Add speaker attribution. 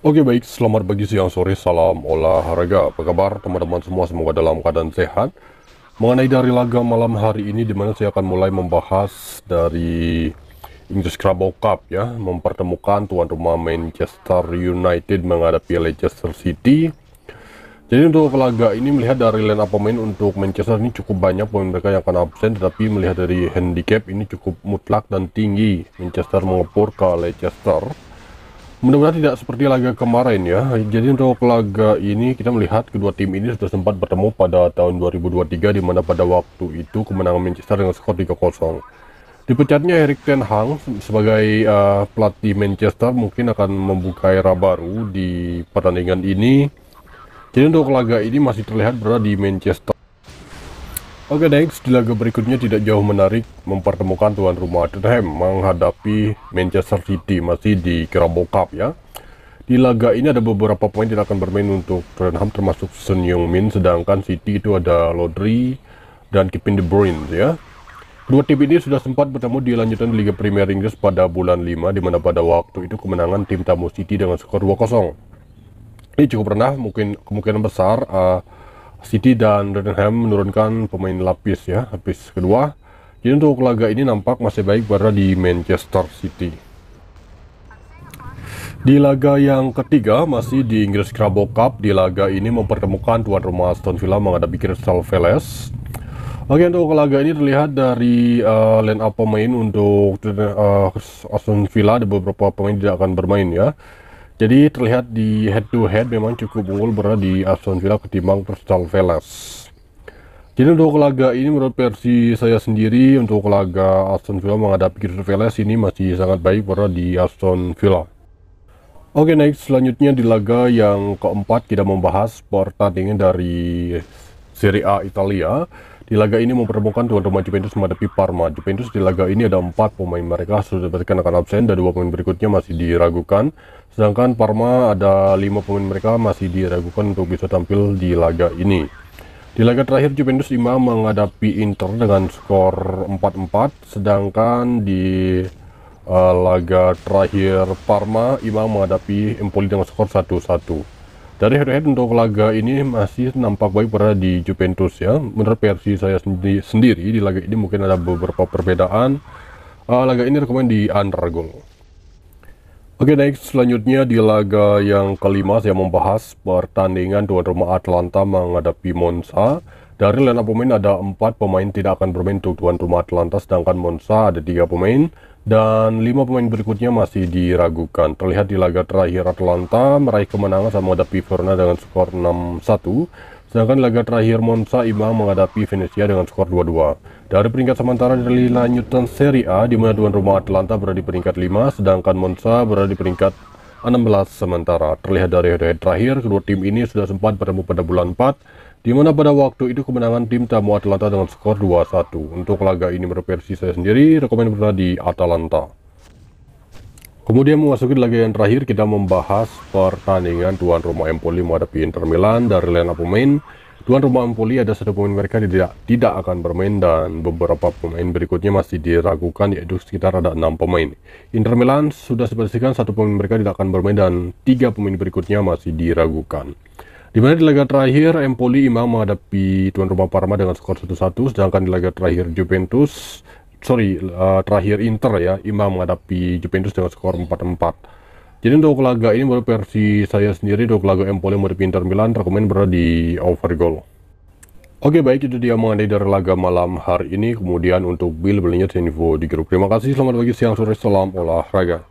Speaker 1: Oke baik, selamat pagi, siang, sore, salam olahraga. Apa kabar teman-teman semua? Semoga dalam keadaan sehat. Mengenai dari laga malam hari ini, dimana saya akan mulai membahas dari English Carabao Cup ya, mempertemukan tuan rumah Manchester United menghadapi Leicester City. Jadi untuk laga ini melihat dari line up pemain untuk Manchester ini cukup banyak pemain mereka yang akan absen, tetapi melihat dari handicap ini cukup mutlak dan tinggi. Manchester mengepur ke Leicester. Mudah-mudahan tidak seperti laga kemarin ya. Jadi untuk laga ini kita melihat kedua tim ini sudah sempat bertemu pada tahun 2023, di mana pada waktu itu kemenangan Manchester dengan skor 3-0. Dipecatnya Erik ten Hag sebagai pelatih Manchester mungkin akan membuka era baru di pertandingan ini. Jadi untuk laga ini masih terlihat berada di Manchester. Oke next, di laga berikutnya tidak jauh menarik, mempertemukan tuan rumah Tottenham menghadapi Manchester City, masih di Carabao Cup ya. Di laga ini ada beberapa pemain tidak akan bermain untuk Tottenham, termasuk Son Heung-min, sedangkan City itu ada Rodri dan Kevin De Bruyne ya. Kedua tim ini sudah sempat bertemu di lanjutan Liga Premier Inggris pada bulan 5, di mana pada waktu itu kemenangan tim tamu City dengan skor 2-0. Ini cukup rendah, mungkin kemungkinan besar City dan Tottenham menurunkan pemain lapis ya, lapis kedua. Jadi untuk laga ini nampak masih baik berada di Manchester City. Di laga yang ketiga masih di English Carabao Cup, di laga ini mempertemukan tuan rumah Aston Villa menghadapi Crystal Palace. Oke, untuk laga ini terlihat dari line up pemain untuk Aston Villa, ada beberapa pemain tidak akan bermain ya. Jadi terlihat di head to head memang cukup unggul berada di Aston Villa ketimbang Crystal Palace. Jadi untuk laga ini menurut versi saya sendiri, untuk laga Aston Villa menghadapi Crystal Palace ini masih sangat baik berada di Aston Villa. Oke next, selanjutnya di laga yang keempat kita membahas pertandingan dari Serie A Italia. Di laga ini mempertemukan tuan rumah Juventus menghadapi Parma. Juventus di laga ini ada 4 pemain mereka sudah dikatakan akan absen dan 2 pemain berikutnya masih diragukan. Sedangkan Parma ada 5 pemain mereka masih diragukan untuk bisa tampil di laga ini. Di laga terakhir Juventus imbang menghadapi Inter dengan skor 4-4, sedangkan di laga terakhir Parma imbang menghadapi Empoli dengan skor 1-1. Dari head-to-head untuk laga ini masih nampak baik berada di Juventus ya. Menurut versi saya sendiri di laga ini mungkin ada beberapa perbedaan. Laga ini rekomend di under goal. Oke next, selanjutnya di laga yang kelima saya membahas pertandingan tuan rumah Atalanta menghadapi Monza. Dari line up pemain ada 4 pemain tidak akan bermain untuk tuan rumah Atalanta, sedangkan Monza ada 3 pemain dan 5 pemain berikutnya masih diragukan. Terlihat di laga terakhir Atalanta meraih kemenangan sama menghadapi Verona dengan skor 6-1, sedangkan di laga terakhir Monza imbang menghadapi Venezia dengan skor 2-2. Dari peringkat sementara dari lanjutan Serie A, di mana tuan rumah Atalanta berada di peringkat 5, sedangkan Monza berada di peringkat 16 sementara. Terlihat dari head-to-head terakhir, kedua tim ini sudah sempat bertemu pada bulan 4, di mana pada waktu itu kemenangan tim tamu Atalanta dengan skor 2-1. Untuk laga ini menurut versi saya sendiri, rekomend berada di Atalanta. Kemudian memasuki laga yang terakhir, kita membahas pertandingan tuan rumah Empoli menghadapi Inter Milan. Dari line up pemain, tuan rumah Empoli ada 1 pemain mereka tidak akan bermain dan beberapa pemain berikutnya masih diragukan, yaitu sekitar ada 6 pemain. Inter Milan sudah dipastikan 1 pemain mereka tidak akan bermain dan 3 pemain berikutnya masih diragukan. Di mana di laga terakhir Empoli imbang menghadapi tuan rumah Parma dengan skor 1-1, sedangkan di laga terakhir terakhir Inter ya imbang menghadapi Juventus dengan skor 4-4. Jadi untuk laga ini menurut versi saya sendiri, untuk laga Empoli menghadapi Inter Milan rekomend berada di over goal. Oke baik, itu dia mengenai dari laga malam hari ini. Kemudian untuk belinya info di grup. Terima kasih, selamat pagi, siang, sore, salam olahraga.